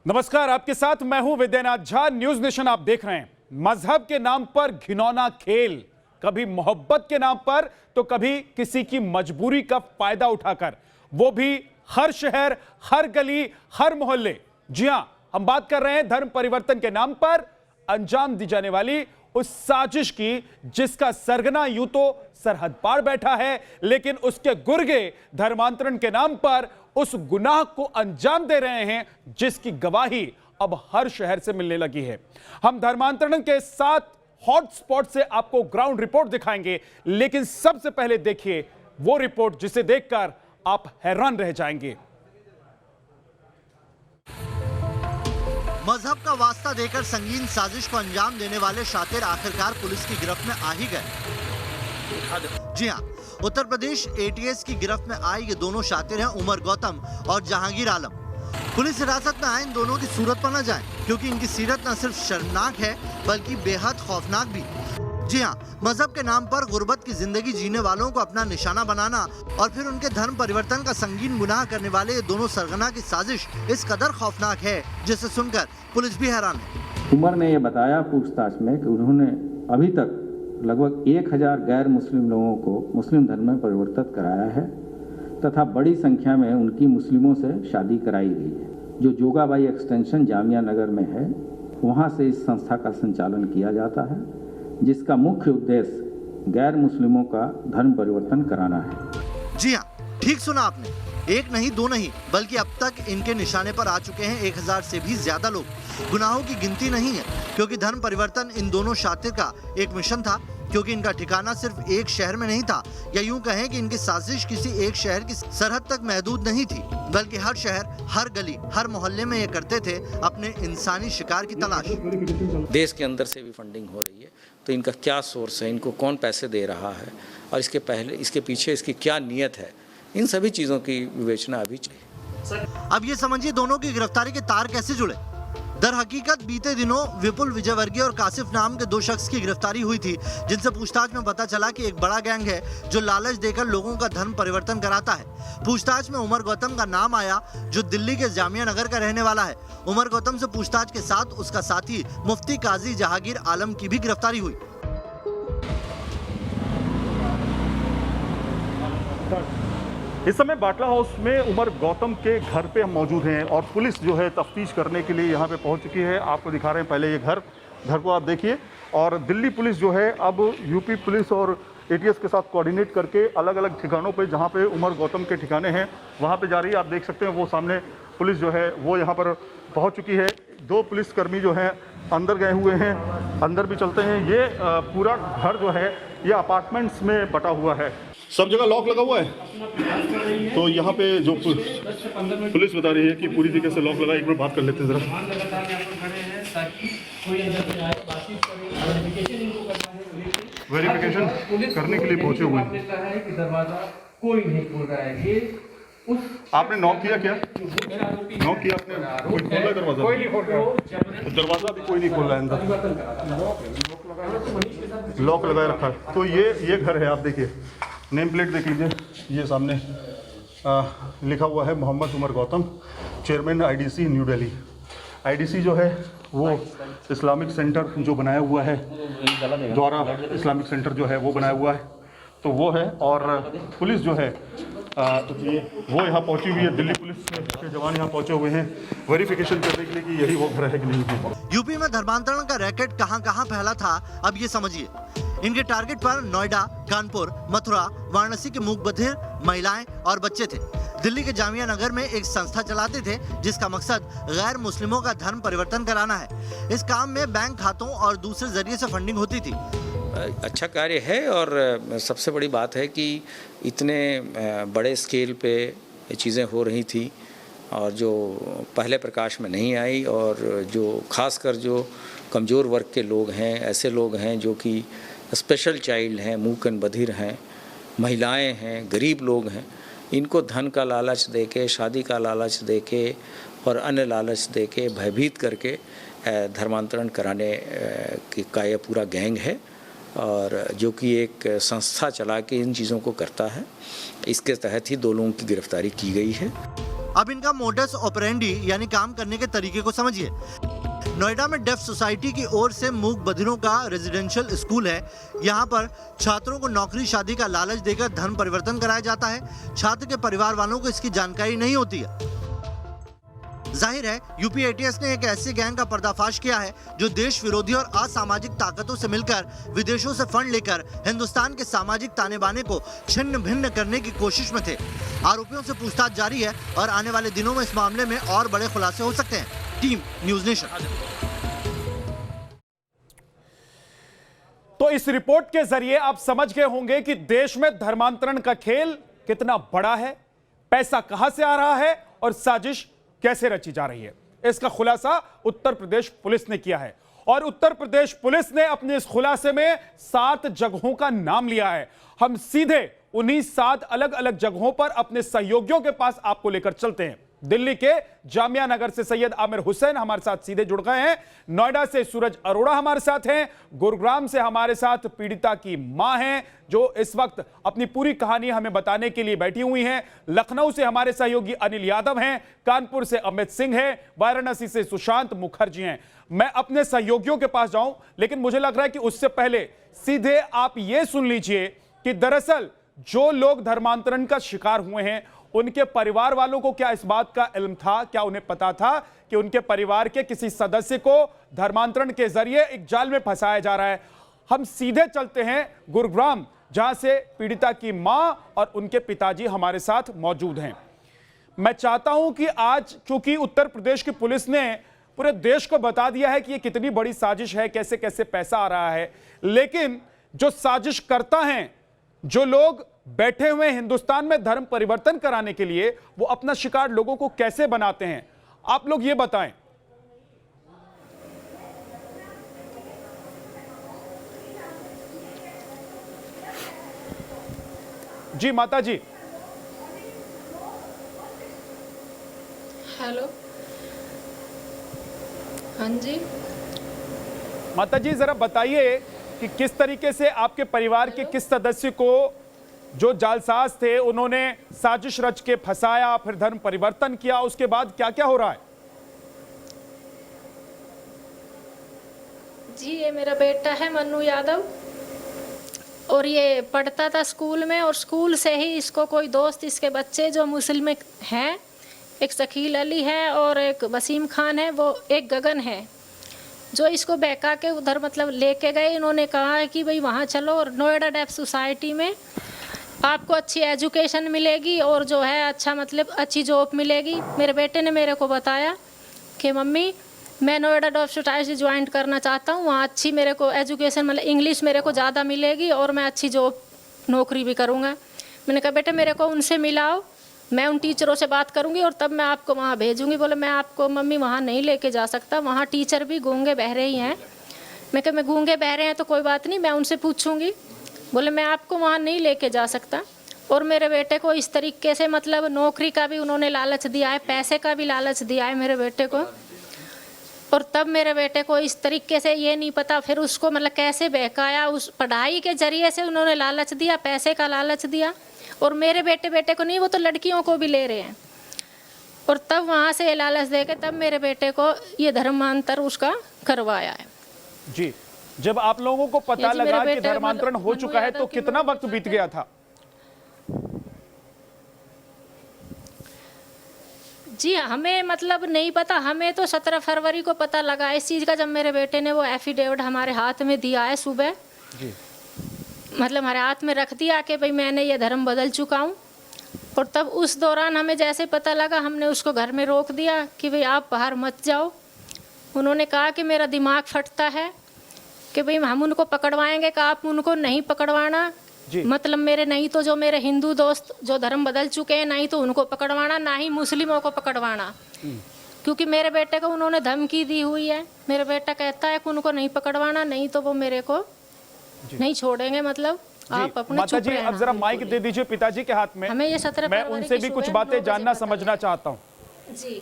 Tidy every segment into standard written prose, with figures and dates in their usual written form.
नमस्कार, आपके साथ मैं हूं विद्यानाथ झा। न्यूज नेशन आप देख रहे हैं। मजहब के नाम पर घिनौना खेल, कभी मोहब्बत के नाम पर तो कभी किसी की मजबूरी का फायदा उठाकर, वो भी हर शहर, हर गली, हर मोहल्ले। जी हां, हम बात कर रहे हैं धर्म परिवर्तन के नाम पर अंजाम दी जाने वाली उस साजिश की, जिसका सरगना यूं तो सरहद पार बैठा है, लेकिन उसके गुर्गे धर्मांतरण के नाम पर उस गुनाह को अंजाम दे रहे हैं, जिसकी गवाही अब हर शहर से मिलने लगी है। हम धर्मांतरण के 7 हॉटस्पॉट से आपको ग्राउंड रिपोर्ट दिखाएंगे, लेकिन सबसे पहले देखिए वो रिपोर्ट जिसे देखकर आप हैरान रह जाएंगे। मजहब का वास्ता देकर संगीन साजिश को अंजाम देने वाले शातिर आखिरकार पुलिस की गिरफ्त में आ ही गए। जी हाँ, उत्तर प्रदेश एटीएस की गिरफ्त में आए ये दोनों शातिर हैं उमर गौतम और जहांगीर आलम। पुलिस हिरासत में आए इन दोनों की सूरत पर न जाएं, क्योंकि इनकी सीरत न सिर्फ शर्मनाक है बल्कि बेहद खौफनाक भी। जी हाँ, मजहब के नाम पर गुर्बत की जिंदगी जीने वालों को अपना निशाना बनाना और फिर उनके धर्म परिवर्तन का संगीन गुनाह करने वाले ये दोनों सरगना की साजिश इस कदर खौफनाक है जिसे सुनकर पुलिस भी हैरान है। उमर ने यह बताया पूछताछ में कि उन्होंने अभी तक लगभग 1000 गैर मुस्लिम लोगों को मुस्लिम धर्म में परिवर्तित कराया है तथा बड़ी संख्या में उनकी मुस्लिमों से शादी कराई गई है। जो जोगाबाई एक्सटेंशन जामिया नगर में है, वहाँ से इस संस्था का संचालन किया जाता है, जिसका मुख्य उद्देश्य गैर मुस्लिमों का धर्म परिवर्तन कराना है। जी हाँ, ठीक सुना आपने, एक नहीं दो नहीं बल्कि अब तक इनके निशाने पर आ चुके हैं 1000 से भी ज्यादा लोग। गुनाहों की गिनती नहीं है, क्योंकि धर्म परिवर्तन इन दोनों शातिर का एक मिशन था, क्योंकि इनका ठिकाना सिर्फ एक शहर में नहीं था, या यूं कहें कि इनकी साजिश किसी एक शहर की सरहद तक महदूद नहीं थी, बल्कि हर शहर, हर गली, हर मोहल्ले में ये करते थे अपने इंसानी शिकार की तलाश। देश के अंदर से भी फंडिंग हो रही है, तो इनका क्या सोर्स है, इनको कौन पैसे दे रहा है और इसके पीछे इसकी क्या नीयत है, इन सभी चीज़ों की विवेचना अभी चाहिए। अब ये समझिए दोनों की गिरफ्तारी के तार कैसे जुड़े। दर हकीकत बीते दिनों विपुल विजयवर्गीय और कासिफ नाम के 2 शख्स की गिरफ्तारी हुई थी, जिनसे पूछताछ में पता चला कि एक बड़ा गैंग है जो लालच देकर लोगों का धर्म परिवर्तन कराता है। पूछताछ में उमर गौतम का नाम आया, जो दिल्ली के जामिया नगर का रहने वाला है। उमर गौतम से पूछताछ के साथ उसका साथी मुफ्ती काजी जहांगीर आलम की भी गिरफ्तारी हुई। इस समय बाटला हाउस में उमर गौतम के घर पे हम मौजूद हैं और पुलिस जो है तफ्तीश करने के लिए यहाँ पे पहुँच चुकी है। आपको दिखा रहे हैं पहले ये घर को आप देखिए। और दिल्ली पुलिस जो है अब यूपी पुलिस और एटीएस के साथ कोऑर्डिनेट करके अलग अलग ठिकानों पे, जहाँ पे उमर गौतम के ठिकाने हैं, वहाँ पे जा रही है। आप देख सकते हैं वो सामने पुलिस जो है वो यहाँ पर पहुँच चुकी है। 2 पुलिसकर्मी जो हैं अंदर गए हुए हैं, अंदर भी चलते हैं। ये पूरा घर जो है ये अपार्टमेंट्स में बटा हुआ है, सब जगह लॉक लगा हुआ है। तो यहाँ पे जो पुलिस बता रही है कि पूरी तरीके से लॉक लगा। एक बार बात कर लेते हैं जरा। वेरिफिकेशन करने के लिए पहुंचे हुए हैं। दरवाजा कोई नहीं खोल रहा है। ये आपने नॉक किया क्या? नॉक किया आपने? कोई खोला दरवाजा? कोई नहीं खोल रहा। दरवाजा भी कोई नहीं खोल रहा है, अंदर लॉक लगाए रखा है। तो ये घर है, आप देखिए नेम प्लेट देख लीजिए। ये सामने लिखा हुआ है Mohammad Umar Gautam, chairman IDC New Delhi. IDC जो है वो इस्लामिक सेंटर जो बनाया हुआ है द्वारा, इस्लामिक सेंटर जो है वो बनाया हुआ है, तो वो है। और पुलिस जो है वो यहाँ पहुँची हुई है। दिल्ली पुलिस के जवान यहाँ पहुँचे हुए हैं वेरिफिकेशन करने के लिए कि यही वो घर है कि नहीं है। यूपी में धर्मांतरण का रैकेट कहां फैला था, अब ये समझिए। इनके टारगेट पर नोएडा, कानपुर, मथुरा, वाराणसी के मूक बधिर, महिलाएं और बच्चे थे। दिल्ली के जामिया नगर में एक संस्था चलाते थे, जिसका मकसद गैर मुस्लिमों का धर्म परिवर्तन कराना है। इस काम में बैंक खातों और दूसरे जरिए से फंडिंग होती थी। अच्छा कार्य है और सबसे बड़ी बात है कि इतने बड़े स्केल पे ये चीज़ें हो रही थी और जो पहले प्रकाश में नहीं आई, और जो खासकर जो कमज़ोर वर्ग के लोग हैं, ऐसे लोग हैं जो कि स्पेशल चाइल्ड हैं, मूक बधिर हैं, महिलाएं हैं, गरीब लोग हैं, इनको धन का लालच देके, शादी का लालच देके और अन्य लालच देके भयभीत करके धर्मांतरण कराने का यह पूरा गैंग है, और जो कि एक संस्था चला के इन चीज़ों को करता है। इसके तहत ही 2 लोगों की गिरफ्तारी की गई है। अब इनका मोडस ऑपरेंडी यानी काम करने के तरीके को समझिए। नोएडा में डेफ सोसाइटी की ओर से मूक बधिरों का रेजिडेंशियल स्कूल है। यहाँ पर छात्रों को नौकरी शादी का लालच देकर धर्म परिवर्तन कराया जाता है। छात्र के परिवार वालों को इसकी जानकारी नहीं होती है। जाहिर है यूपी एटीएस ने एक ऐसे गैंग का पर्दाफाश किया है जो देश विरोधी और असामाजिक ताकतों से मिलकर विदेशों से फंड लेकर हिंदुस्तान के सामाजिक ताने बाने को छिन्न भिन्न करने की कोशिश में थे। आरोपियों से पूछताछ जारी है और आने वाले दिनों में इस मामले में और बड़े खुलासे हो सकते हैं। Team news nation. तो इस रिपोर्ट के जरिए आप समझ गए होंगे कि देश में धर्मांतरण का खेल कितना बड़ा है, पैसा कहां से आ रहा है और साजिश कैसे रची जा रही है। इसका खुलासा उत्तर प्रदेश पुलिस ने किया है और उत्तर प्रदेश पुलिस ने अपने इस खुलासे में 7 जगहों का नाम लिया है। हम सीधे उन्हीं 7 अलग अलग जगहों पर अपने सहयोगियों के पास आपको लेकर चलते हैं। दिल्ली के जामिया नगर से सैयद आमिर हुसैन हमारे साथ सीधे जुड़ गए हैं। नोएडा से सूरज अरोड़ा हमारे साथ हैं। गुरुग्राम से हमारे साथ पीड़िता की मां हैं जो इस वक्त अपनी पूरी कहानी हमें बताने के लिए बैठी हुई हैं। लखनऊ से हमारे सहयोगी अनिल यादव हैं। कानपुर से अमित सिंह है। वाराणसी से सुशांत मुखर्जी हैं। मैं अपने सहयोगियों के पास जाऊं, लेकिन मुझे लग रहा है कि उससे पहले सीधे आप ये सुन लीजिए कि दरअसल जो लोग धर्मांतरण का शिकार हुए हैं उनके परिवार वालों को क्या इस बात का इल्म था, क्या उन्हें पता था कि उनके परिवार के किसी सदस्य को धर्मांतरण के जरिए एक जाल में फंसाया जा रहा है। हम सीधे चलते हैं गुरुग्राम, जहां से पीड़िता की मां और उनके पिताजी हमारे साथ मौजूद हैं। मैं चाहता हूं कि आज चूंकि उत्तर प्रदेश की पुलिस ने पूरे देश को बता दिया है कि ये कितनी बड़ी साजिश है, कैसे कैसे पैसा आ रहा है, लेकिन जो साजिश करता है, जो लोग बैठे हुए हिंदुस्तान में धर्म परिवर्तन कराने के लिए, वो अपना शिकार लोगों को कैसे बनाते हैं, आप लोग ये बताएं। जी माता जी। हेलो, हाँ जी माता जी, जरा बताइए कि किस तरीके से आपके परिवार के किस सदस्य को जो जालसाज थे उन्होंने साजिश रच के फंसाया, फिर धर्म परिवर्तन किया, उसके बाद क्या क्या हो रहा है? जी, ये मेरा बेटा है मन्नू यादव और ये पढ़ता था स्कूल में और स्कूल से ही इसको कोई दोस्त, इसके बच्चे जो मुस्लिम हैं, एक शकील अली है और एक वसीम खान है, वो एक गगन है, जो इसको बहका के उधर मतलब लेके गए। इन्होंने कहा है कि भाई वहाँ चलो और नोएडा डेफ सोसाइटी में आपको अच्छी एजुकेशन मिलेगी और जो है अच्छा मतलब अच्छी जॉब मिलेगी। मेरे बेटे ने मेरे को बताया कि मम्मी मैं नोएडा डेफ सोसाइटी ज्वाइन करना चाहता हूँ, वहाँ अच्छी मेरे को एजुकेशन मतलब इंग्लिश मेरे को ज़्यादा मिलेगी और मैं अच्छी जॉब नौकरी भी करूँगा। मैंने कहा बेटे मेरे को उनसे मिलाओ, मैं उन टीचरों से बात करूंगी और तब मैं आपको वहाँ भेजूंगी। बोले मैं आपको मम्मी वहाँ नहीं लेके जा सकता, वहाँ टीचर भी गूंगे बहरे ही हैं। मैं कहा मैं गूंगे बहरे हैं तो कोई बात नहीं, मैं उनसे पूछूंगी। बोले मैं आपको वहाँ नहीं लेके जा सकता। और मेरे बेटे को इस तरीके से मतलब नौकरी का भी उन्होंने लालच दिया है, पैसे का भी लालच दिया है मेरे बेटे को। और तब मेरे बेटे को इस तरीके से ये नहीं पता फिर उसको मतलब कैसे बहकाया, उस पढ़ाई के जरिए से उन्होंने लालच दिया, पैसे का लालच दिया। और मेरे बेटे को नहीं, वो तो लड़कियों को भी ले रहे हैं। और तब वहाँ से ये लालच देके तब मेरे बेटे को ये धर्मांतर उसका करवाया है। जी, जब आप लोगों को पता लगा कि धर्मांतरण हो चुका है तो कितना वक्त बीत गया था? जी हमें मतलब नहीं पता, हमें तो 17 फरवरी को पता लगा इस चीज़ का, जब मेरे बेटे ने वो एफिडेविट हमारे हाथ में दिया है सुबह जी। मतलब हमारे हाथ में रख दिया कि भाई मैंने ये धर्म बदल चुका हूँ। और तब उस दौरान हमें जैसे पता लगा हमने उसको घर में रोक दिया कि भाई आप बाहर मत जाओ। उन्होंने कहा कि मेरा दिमाग फटता है कि भाई हम उनको पकड़वाएंगे, कि आप उनको नहीं पकड़वाना, मतलब मेरे नहीं तो जो मेरे हिंदू दोस्त जो धर्म बदल चुके हैं नहीं तो उनको पकड़वाना, ना ही मुस्लिमों को पकड़वाना, क्योंकि मेरे बेटे को उन्होंने धमकी दी हुई है। मेरा बेटा कहता है कि उनको नहीं पकड़वाना, नहीं तो वो मेरे को नहीं छोड़ेंगे। मतलब आप अपने माता जी अब जरा माइक दे दीजिए पिताजी के हाथ में, हमें ये 17 मैं उनसे भी कुछ बातें जानना समझना चाहता हूँ। जी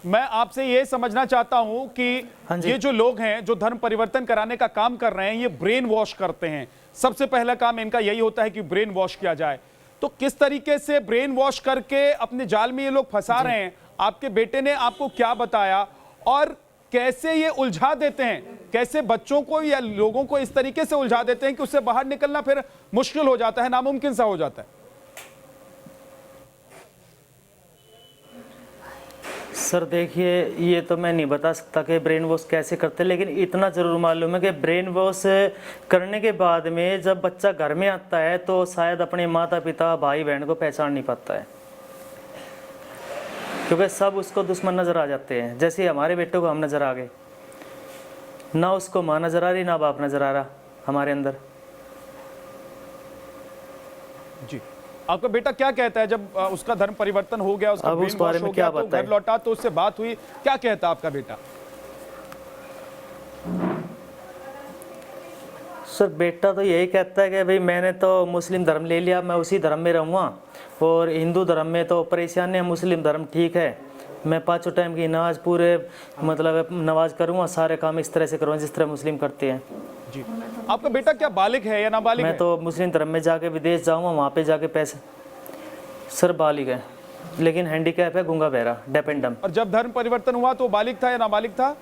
मैं आपसे ये समझना चाहता हूं कि ये जो लोग हैं जो धर्म परिवर्तन कराने का काम कर रहे हैं, ये ब्रेन वॉश करते हैं। सबसे पहला काम इनका यही होता है कि ब्रेन वॉश किया जाए। तो किस तरीके से ब्रेन वॉश करके अपने जाल में ये लोग फंसा रहे हैं, आपके बेटे ने आपको क्या बताया और कैसे ये उलझा देते हैं, कैसे बच्चों को या लोगों को इस तरीके से उलझा देते हैं कि उससे बाहर निकलना फिर मुश्किल हो जाता है, नामुमकिन सा हो जाता है? सर देखिए, ये तो मैं नहीं बता सकता कि ब्रेन वॉश कैसे करते, लेकिन इतना ज़रूर मालूम है कि ब्रेन वॉश करने के बाद में जब बच्चा घर में आता है तो शायद अपने माता पिता भाई बहन को पहचान नहीं पाता है, क्योंकि सब उसको दुश्मन नज़र आ जाते हैं। जैसे हमारे बेटों को हम नज़र आ गए, ना उसको माँ नज़र आ रही ना बाप नज़र आ रहा हमारे अंदर। जी, आपका बेटा क्या कहता है जब उसका धर्म परिवर्तन हो गया, उसका अब उस ब्रेन बारे वॉश में हो गया, क्या तो घर लौटा तो उससे बात हुई, क्या कहता आपका बेटा? सर बेटा तो यही कहता है कि भाई मैंने तो मुस्लिम धर्म ले लिया, मैं उसी धर्म में रहूँगा, और हिंदू धर्म में तो परेशानी है, मुस्लिम धर्म ठीक है, मैं 5 टाइम की नमाज पूरे मतलब नमाज करूँगा, सारे काम इस तरह से करूँगा जिस तरह मुस्लिम करते हैं। जी, आपका बेटा क्या बालिग है या नाबालिग मैं है? तो मुस्लिम धर्म में जाके विदेश जाऊँगा, वहाँ पे जाके पैसे। सर बालिग है, लेकिन हैंडीकैप है, गूंगा बहरा, डेफ एंड डम। और जब धर्म परिवर्तन हुआ तो बालिग था या नाबालिग था?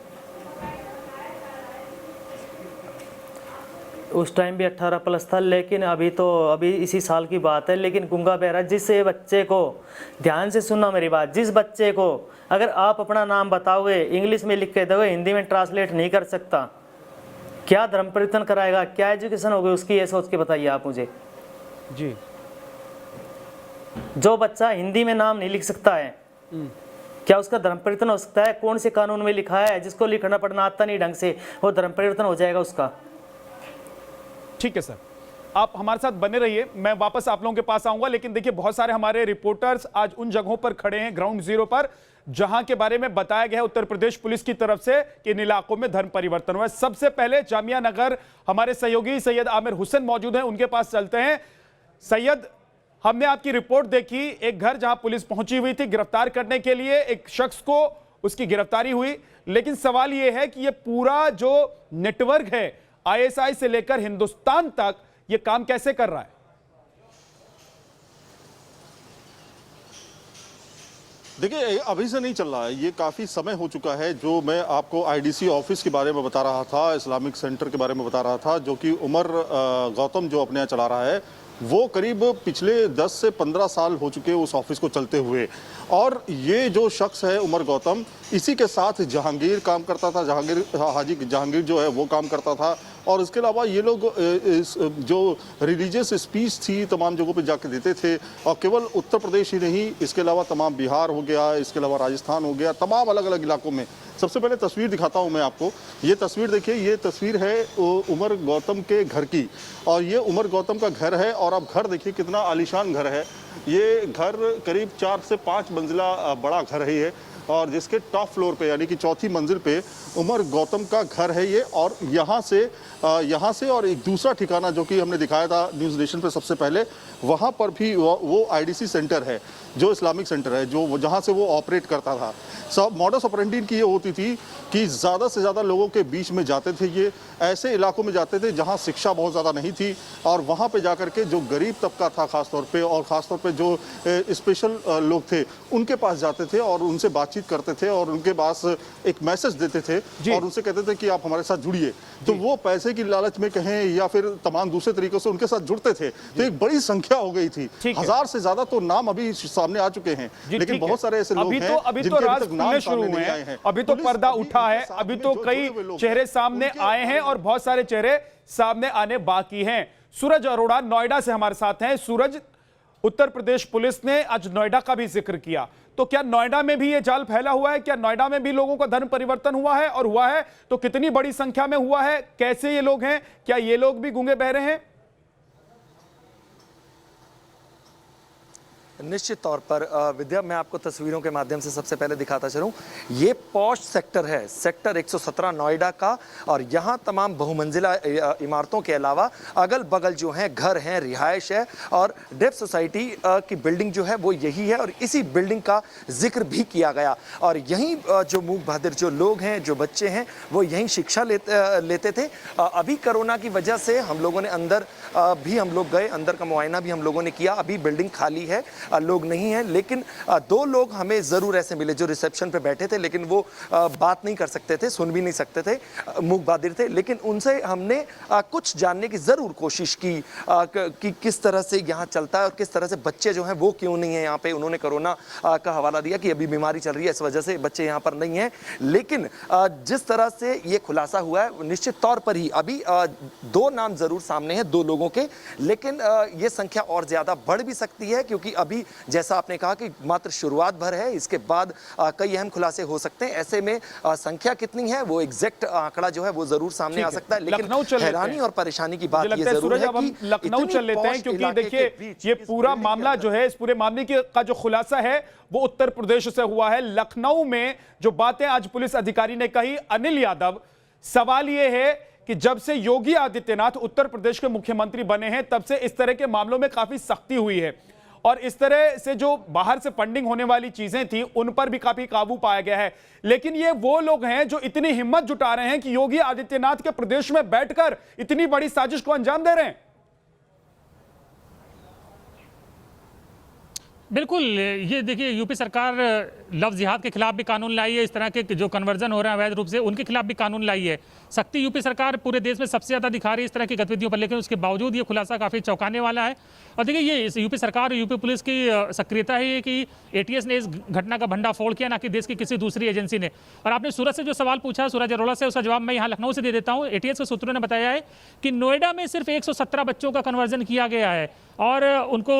उस टाइम भी 18 प्लस था, लेकिन अभी इसी साल की बात है। लेकिन गूंगा बहरा, जिस बच्चे को, ध्यान से सुनना मेरी बात, जिस बच्चे को अगर आप अपना नाम बताओगे, इंग्लिश में लिख के दोगे, हिंदी में ट्रांसलेट नहीं कर सकता, क्या धर्म परिवर्तन कराएगा, क्या एजुकेशन होगी उसकी, ये सोच के बताइए आप मुझे। जी, जो बच्चा हिंदी में नाम नहीं लिख सकता है, क्या उसका धर्म परिवर्तन हो सकता है? कौन से कानून में लिखा है? जिसको लिखना पढ़ना आता नहीं ढंग से, वो धर्म परिवर्तन हो जाएगा उसका? ठीक है सर, आप हमारे साथ बने रहिए, मैं वापस आप लोगों के पास आऊंगा। लेकिन देखिए, बहुत सारे हमारे रिपोर्टर्स आज उन जगहों पर खड़े हैं, ग्राउंड जीरो पर, जहां के बारे में बताया गया है उत्तर प्रदेश पुलिस की तरफ से कि इन इलाकों में धर्म परिवर्तन हुआ है। सबसे पहले जामिया नगर हमारे सहयोगी सैयद आमिर हुसैन मौजूद हैं, उनके पास चलते हैं। सैयद, हमने आपकी रिपोर्ट देखी, एक घर जहां पुलिस पहुंची हुई थी गिरफ्तार करने के लिए, एक शख्स को उसकी गिरफ्तारी हुई, लेकिन सवाल यह है कि यह पूरा जो नेटवर्क है आईएसआई से लेकर हिंदुस्तान तक, यह काम कैसे कर रहा है? देखिए, अभी से नहीं चल रहा है, ये काफ़ी समय हो चुका है। जो मैं आपको आईडीसी ऑफिस के बारे में बता रहा था, इस्लामिक सेंटर के बारे में बता रहा था, जो कि उमर गौतम जो अपने यहाँ चला रहा है, वो करीब पिछले 10 से 15 साल हो चुके उस ऑफिस को चलते हुए। और ये जो शख्स है उमर गौतम, इसी के साथ जहांगीर काम करता था, हाजी जहांगीर जो है वो काम करता था। और इसके अलावा ये लोग जो रिलीजियस स्पीच थी तमाम जगहों पे जाके देते थे, और केवल उत्तर प्रदेश ही नहीं, इसके अलावा तमाम बिहार हो गया, इसके अलावा राजस्थान हो गया, तमाम अलग अलग इलाकों में। सबसे पहले तस्वीर दिखाता हूँ मैं आपको, ये तस्वीर देखिए, ये तस्वीर है उमर गौतम के घर की, और ये उमर गौतम का घर है। और आप घर देखिए कितना आलीशान घर है, ये घर करीब 4 से 5 मंजिला बड़ा घर है ये, और जिसके टॉप फ्लोर पे यानी कि चौथी मंजिल पे उमर गौतम का घर है ये। और यहाँ से और एक दूसरा ठिकाना जो कि हमने दिखाया था न्यूज़ नेशन पे सबसे पहले, वहाँ पर भी वो आईडीसी सेंटर है, जो इस्लामिक सेंटर है, जो जहाँ से वो ऑपरेट करता था। सब मॉडस ऑपरेंडी की ये होती थी कि ज़्यादा से ज़्यादा लोगों के बीच में जाते थे, ये ऐसे इलाकों में जाते थे जहाँ शिक्षा बहुत ज़्यादा नहीं थी, और वहाँ पे जाकर के जो गरीब तबका था ख़ासतौर पे, और ख़ासतौर पे जो स्पेशल लोग थे, उनके पास जाते थे और उनसे बातचीत करते थे, और उनके पास एक मैसेज देते थे और उनसे कहते थे कि आप हमारे साथ जुड़िए। तो वो पैसे की लालच में कहें या फिर तमाम दूसरे तरीकों से उनके साथ जुड़ते थे। तो एक बड़ी संख्या हो गई थी, 1000 से ज़्यादा तो नाम अभी सामने आ चुके हैं, लेकिन बहुत सारे ऐसे लोग हैं अभी तो राज खुलने शुरू हुए हैं, अभी तो पर्दा उठा है, अभी तो कई चेहरे सामने आए हैं और बहुत सारे चेहरे सामने आने बाकी हैं। सूरज अरोड़ा नोएडा से हमारे साथ हैं। सूरज, उत्तर प्रदेश पुलिस ने आज नोएडा का भी जिक्र किया, तो क्या नोएडा में भी ये जाल फैला हुआ है? क्या नोएडा में भी लोगों का धर्म परिवर्तन हुआ है, और हुआ है तो कितनी बड़ी संख्या में हुआ है? कैसे ये लोग हैं? क्या ये लोग भी गूंगे बहरे हैं? निश्चित तौर पर विद्या, मैं आपको तस्वीरों के माध्यम से सबसे पहले दिखाता चलूं, ये पॉश सेक्टर है, सेक्टर 117 नोएडा का, और यहाँ तमाम बहुमंजिला इमारतों के अलावा अगल बगल जो हैं घर हैं, रिहाइश है, और डेफ सोसाइटी की बिल्डिंग जो है वो यही है, और इसी बिल्डिंग का जिक्र भी किया गया। और यहीं जो मूक बहादुर जो लोग हैं, जो बच्चे हैं, वो यहीं शिक्षा लेते थे। अभी कोरोना की वजह से हम लोगों ने अंदर भी हम लोग गए, अंदर का मुआयना भी हम लोगों ने किया। अभी बिल्डिंग खाली है, लोग नहीं हैं, लेकिन दो लोग हमें ज़रूर ऐसे मिले जो रिसेप्शन पे बैठे थे, लेकिन वो बात नहीं कर सकते थे, सुन भी नहीं सकते थे, मूक बहादुर थे। लेकिन उनसे हमने कुछ जानने की ज़रूर कोशिश की कि किस तरह से यहाँ चलता है और किस तरह से बच्चे जो हैं वो क्यों नहीं है यहाँ पे। उन्होंने कोरोना का हवाला दिया कि अभी बीमारी चल रही है, इस वजह से बच्चे यहाँ पर नहीं हैं। लेकिन जिस तरह से ये खुलासा हुआ है, निश्चित तौर पर ही अभी दो नाम ज़रूर सामने हैं, दो लोगों के, लेकिन ये संख्या और ज़्यादा बढ़ भी सकती है, क्योंकि अभी जैसा आपने कहा कि मात्र शुरुआत भर है, इसके बाद कई अहम खुलासे हो सकते हैं। ऐसे में संख्या कितनी है वो एग्जैक्ट आंकड़ा जो है वो जरूर सामने आ सकता है। लेकिन हैरानी और परेशानी की बात ये जरूर है कि लखनऊ चल लेते हैं, क्योंकि देखिए ये पूरा मामला जो है, इस पूरे मामले का जो खुलासा है वो उत्तर प्रदेश से हुआ है। लखनऊ में जो बातें आज पुलिस अधिकारी ने कही, अनिल यादव, सवाल ये है कि जब से योगी आदित्यनाथ उत्तर प्रदेश के मुख्यमंत्री बने हैं तब से इस तरह के मामलों में काफी सख्ती हुई है, और इस तरह से जो बाहर से फंडिंग होने वाली चीजें थी उन पर भी काफी काबू पाया गया है। लेकिन ये वो लोग हैं जो इतनी हिम्मत जुटा रहे हैं कि योगी आदित्यनाथ के प्रदेश में बैठकर इतनी बड़ी साजिश को अंजाम दे रहे हैं। बिल्कुल, ये देखिए यूपी सरकार लव जिहाद के खिलाफ भी कानून लाई है, इस तरह के जो कन्वर्जन हो रहे हैं अवैध रूप से उनके खिलाफ भी कानून लाई है। सख्ती यूपी सरकार पूरे देश में सबसे ज़्यादा दिखा रही है इस तरह की गतिविधियों पर, लेकिन उसके बावजूद ये खुलासा काफ़ी चौंकाने वाला है। और देखिए ये यूपी सरकार और यूपी पुलिस की सक्रियता है कि एटीएस ने इस घटना का भंडाफोड़ किया, ना कि देश की किसी दूसरी एजेंसी ने। और आपने सूरज से जो सवाल पूछा, सूरज अरोड़ा से, उसका जवाब मैं यहाँ लखनऊ से दे देता हूँ। एटीएस के सूत्रों ने बताया है कि नोएडा में सिर्फ 117 बच्चों का कन्वर्जन किया गया है और उनको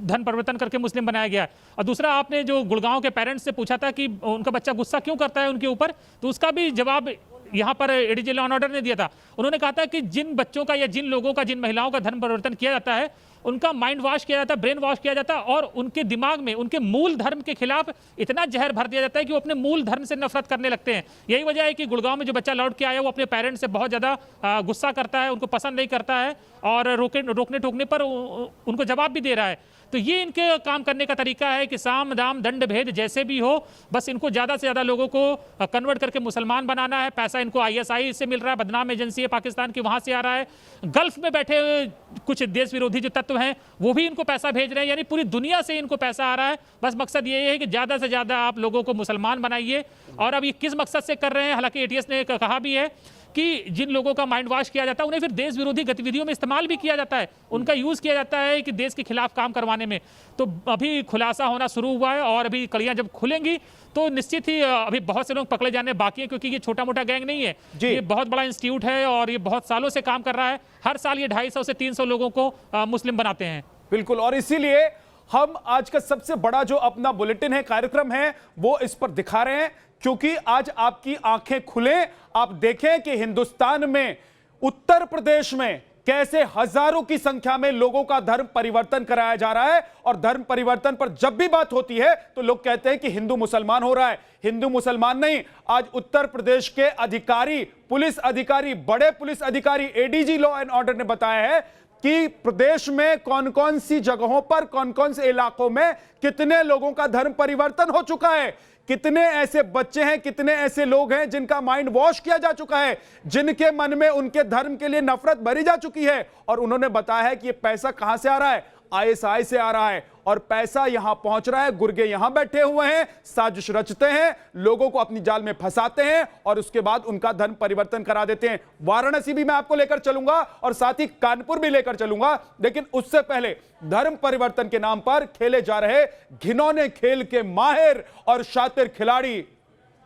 धन परिवर्तन करके मुस्लिम बनाया गया है। और दूसरा, आपने जो गुड़गांव के पेरेंट्स से पूछा था कि उनका बच्चा गुस्सा क्यों करता है उनके ऊपर, तो उसका भी जवाब यहाँ पर एडीजी लॉ एंड ऑर्डर ने दिया था। उन्होंने कहा था कि जिन बच्चों का या जिन लोगों का, जिन महिलाओं का धर्म परिवर्तन किया जाता है, उनका माइंड वॉश किया जाता है, ब्रेन वॉश किया जाता है, और उनके दिमाग में उनके मूल धर्म के खिलाफ इतना जहर भर दिया जाता है कि वो अपने मूल धर्म से नफरत करने लगते हैं। यही वजह है कि गुड़गांव में जो बच्चा लौट के आया वो अपने पेरेंट्स से बहुत ज़्यादा गुस्सा करता है, उनको पसंद नहीं करता है, और रोकने टोकने पर उनको जवाब भी दे रहा है। तो ये इनके काम करने का तरीका है कि साम दाम दंड भेद जैसे भी हो, बस इनको ज़्यादा से ज़्यादा लोगों को कन्वर्ट करके मुसलमान बनाना है। पैसा इनको ISI से मिल रहा है, बदनाम एजेंसी है पाकिस्तान की, वहाँ से आ रहा है। गल्फ में बैठे कुछ देश विरोधी जो तत्व हैं वो भी इनको पैसा भेज रहे हैं, यानी पूरी दुनिया से इनको पैसा आ रहा है। बस मकसद ये है कि ज़्यादा से ज़्यादा आप लोगों को मुसलमान बनाइए। और अब ये किस मकसद से कर रहे हैं, हालांकि एटीएस ने कहा भी है कि जिन लोगों का माइंड वॉश किया जाता है उन्हें फिर देश विरोधी गतिविधियों में इस्तेमाल भी किया जाता है, उनका यूज़ किया जाता है कि देश के खिलाफ काम करवाने में। तो अभी खुलासा होना शुरू हुआ है और अभी कड़ियाँ जब खुलेंगी तो निश्चित ही अभी बहुत से लोग पकड़े जाने बाकी हैं, क्योंकि ये छोटा मोटा गैंग नहीं है, ये बहुत बड़ा इंस्टीट्यूट है और ये बहुत सालों से काम कर रहा है। हर साल ये 250 से 300 लोगों को मुस्लिम बनाते हैं। बिल्कुल, और इसीलिए हम आज का सबसे बड़ा जो अपना बुलेटिन है, कार्यक्रम है, वो इस पर दिखा रहे हैं, क्योंकि आज आपकी आंखें खुले, आप देखें कि हिंदुस्तान में, उत्तर प्रदेश में कैसे हजारों की संख्या में लोगों का धर्म परिवर्तन कराया जा रहा है। और धर्म परिवर्तन पर जब भी बात होती है तो लोग कहते हैं कि हिंदू मुसलमान हो रहा है। हिंदू मुसलमान नहीं, आज उत्तर प्रदेश के अधिकारी, पुलिस अधिकारी, बड़े पुलिस अधिकारी, एडीजी लॉ एंड ऑर्डर ने बताया है कि प्रदेश में कौन कौन सी जगहों पर, कौन कौन से इलाकों में कितने लोगों का धर्म परिवर्तन हो चुका है, कितने ऐसे बच्चे हैं, कितने ऐसे लोग हैं जिनका माइंड वॉश किया जा चुका है, जिनके मन में उनके धर्म के लिए नफरत भरी जा चुकी है। और उन्होंने बताया है कि ये पैसा कहां से आ रहा है, ISI से आ रहा है, और पैसा यहां पहुंच रहा है, गुर्गे यहां बैठे हुए हैं, साजिश रचते हैं, लोगों को अपनी जाल में फंसाते हैं और उसके बाद उनका धर्म परिवर्तन करा देते हैं। वाराणसी भी मैं आपको लेकर चलूंगा और साथ ही कानपुर भी लेकर चलूंगा, लेकिन उससे पहले धर्म परिवर्तन के नाम पर खेले जा रहे घिनौने खेल के माहिर और शातिर खिलाड़ी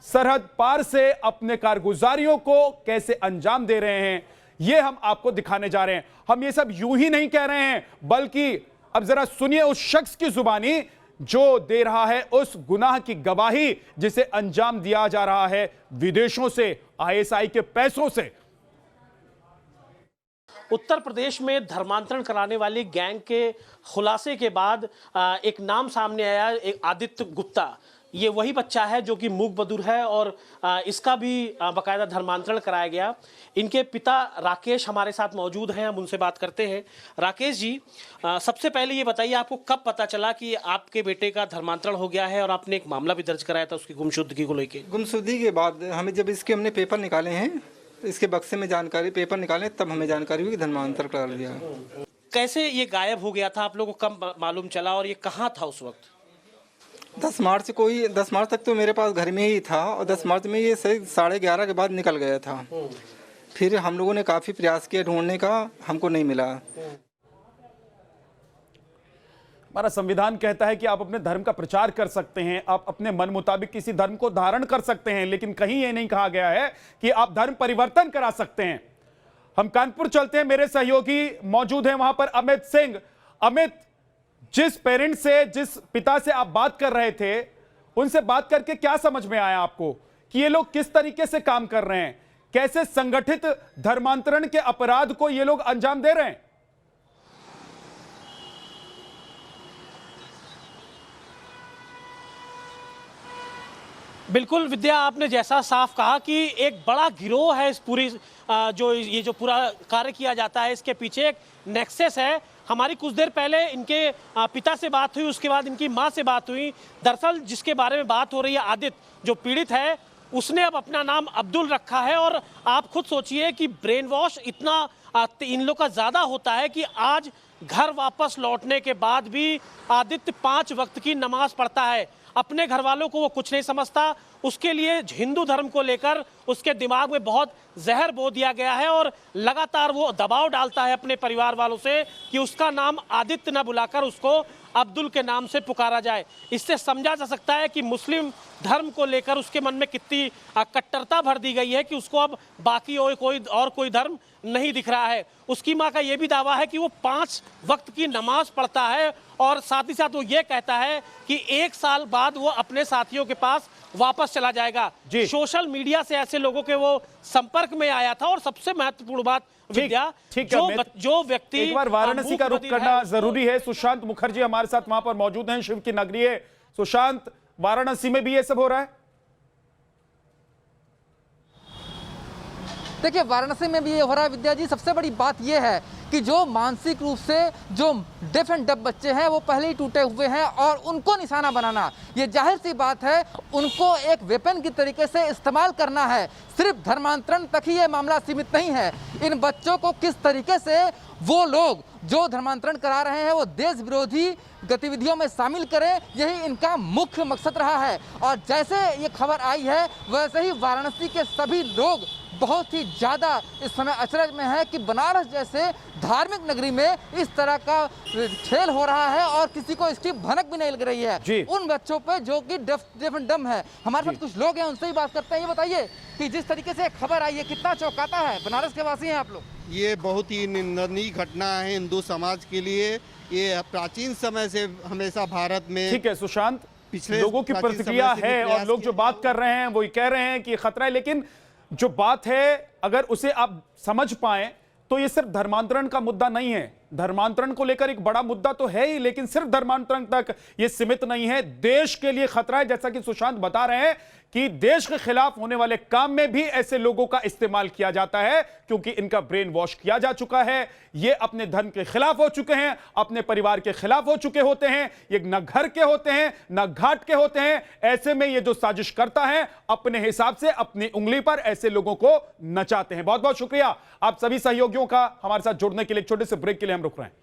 सरहद पार से अपने कारगुजारियों को कैसे अंजाम दे रहे हैं, यह हम आपको दिखाने जा रहे हैं। हम ये सब यूं ही नहीं कह रहे हैं, बल्कि अब जरा सुनिए उस शख्स की जुबानी जो दे रहा है उस गुनाह की गवाही जिसे अंजाम दिया जा रहा है विदेशों से, ISI के पैसों से। उत्तर प्रदेश में धर्मांतरण कराने वाली गैंग के खुलासे के बाद एक नाम सामने आया, एक आदित्य गुप्ता। ये वही बच्चा है जो कि मूक बधिर है और इसका भी बाकायदा धर्मांतरण कराया गया। इनके पिता राकेश हमारे साथ मौजूद हैं, हम उनसे बात करते हैं। राकेश जी, सबसे पहले ये बताइए, आपको कब पता चला कि आपके बेटे का धर्मांतरण हो गया है और आपने एक मामला भी दर्ज कराया था उसकी गुमशुदगी को लेकर? गुमशुदगी के बाद हमें जब इसके हमने पेपर निकाले हैं, इसके बक्से में जानकारी पेपर निकाले, तब हमें जानकारी हुई कि धर्मांतरण करा लिया। कैसे ये गायब हो गया था, आप लोगों को कब मालूम चला और ये कहाँ था उस वक्त? 10 मार्च तक तो मेरे पास घर में ही था और 10 मार्च में ये सही 11:30 के बाद निकल गया था। फिर हम लोगों ने काफ़ी प्रयास किया ढूंढने का, हमको नहीं मिला। हमारा संविधान कहता है कि आप अपने धर्म का प्रचार कर सकते हैं, आप अपने मन मुताबिक किसी धर्म को धारण कर सकते हैं, लेकिन कहीं ये नहीं कहा गया है कि आप धर्म परिवर्तन करा सकते हैं। हम कानपुर चलते हैं, मेरे सहयोगी मौजूद हैं वहां पर, अमित सिंह। अमित, जिस पेरेंट्स से, जिस पिता से आप बात कर रहे थे, उनसे बात करके क्या समझ में आया आपको कि ये लोग किस तरीके से काम कर रहे हैं, कैसे संगठित धर्मांतरण के अपराध को ये लोग अंजाम दे रहे हैं? बिल्कुल विद्या, आपने जैसा साफ कहा कि एक बड़ा गिरोह है इस पूरी जो पूरा कार्य किया जाता है, इसके पीछे एक नेक्सस है। हमारी कुछ देर पहले इनके पिता से बात हुई, उसके बाद इनकी मां से बात हुई। दरअसल जिसके बारे में बात हो रही है, आदित्य, जो पीड़ित है, उसने अब अपना नाम अब्दुल रखा है। और आप खुद सोचिए कि ब्रेन वॉश इतना इन लोग का ज़्यादा होता है कि आज घर वापस लौटने के बाद भी आदित्य 5 वक्त की नमाज पढ़ता है। अपने घर वालों को वो कुछ नहीं समझता, उसके लिए हिंदू धर्म को लेकर उसके दिमाग में बहुत जहर बो दिया गया है और लगातार वो दबाव डालता है अपने परिवार वालों से कि उसका नाम आदित्य न बुलाकर उसको अब्दुल के नाम से पुकारा जाए। इससे समझा जा सकता है कि मुस्लिम धर्म को लेकर उसके मन में कितनी कट्टरता भर दी गई है कि उसको अब बाकी कोई धर्म नहीं दिख रहा है। उसकी मां का यह भी दावा है कि वो 5 वक्त की नमाज पढ़ता है और साथ ही साथ वो ये कहता है कि 1 साल बाद वो अपने साथियों के पास वापस चला जाएगा। सोशल मीडिया से ऐसे लोगों के वो संपर्क में आया था। और सबसे महत्वपूर्ण बात विद्या, जो व्यक्ति, एक बार वाराणसी का रुख करना जरूरी है। सुशांत मुखर्जी हमारे साथ वहां पर मौजूद हैं, शिव की नगरी है। सुशांत, वाराणसी में भी ये सब हो रहा है? देखिए, वाराणसी में भी ये हो रहा है विद्या जी। सबसे बड़ी बात ये है कि जो मानसिक रूप से जो डेफ एंड डब बच्चे हैं वो पहले ही टूटे हुए हैं और उनको निशाना बनाना, ये जाहिर सी बात है, उनको एक वेपन की तरीके से इस्तेमाल करना है। सिर्फ धर्मांतरण तक ही ये मामला सीमित नहीं है। इन बच्चों को किस तरीके से वो लोग जो धर्मांतरण करा रहे हैं वो देश विरोधी गतिविधियों में शामिल करें, यही इनका मुख्य मकसद रहा है। और जैसे ये खबर आई है वैसे ही वाराणसी के सभी लोग बहुत ही ज़्यादा इस समय अचरज में है कि बनारस जैसे धार्मिक नगरी में इस तरह का खेल हो रहा है और किसी को इसकी भनक भी नहीं लग रही है उन बच्चों पे जो कि डेफ एंड डम है। हमारे साथ कुछ लोग हैं, उनसे ही बात करते हैं। ये बताइए कि जिस तरीके से खबर आई है, कितना चौंकाता है? बनारस के वासी हैं आप लोग। ये बहुत ही निंदनीय घटना है हिंदू समाज के लिए। ये प्राचीन समय से हमेशा भारत में। ठीक है सुशांत, पिछले लोगों की प्रतिक्रिया है और लोग जो बात कर रहे हैं वो कह रहे हैं कि खतरा है, लेकिन जो बात है अगर उसे आप समझ पाए तो ये सिर्फ धर्मांतरण का मुद्दा नहीं है। धर्मांतरण को लेकर एक बड़ा मुद्दा तो है ही, लेकिन सिर्फ धर्मांतरण तक ये सीमित नहीं है। देश के लिए खतरा है, जैसा कि सुशांत बता रहे हैं कि देश के खिलाफ होने वाले काम में भी ऐसे लोगों का इस्तेमाल किया जाता है, क्योंकि इनका ब्रेन वॉश किया जा चुका है। ये अपने धर्म के खिलाफ हो चुके हैं, अपने परिवार के खिलाफ हो चुके होते हैं। ये न घर के होते हैं न घाट के होते हैं। ऐसे में ये जो साजिश करता है अपने हिसाब से अपनी उंगली पर ऐसे लोगों को नचाते हैं। बहुत बहुत शुक्रिया आप सभी सहयोगियों का हमारे साथ जुड़ने के लिए। एक छोटे से ब्रेक के लिए हम रुक रहे हैं।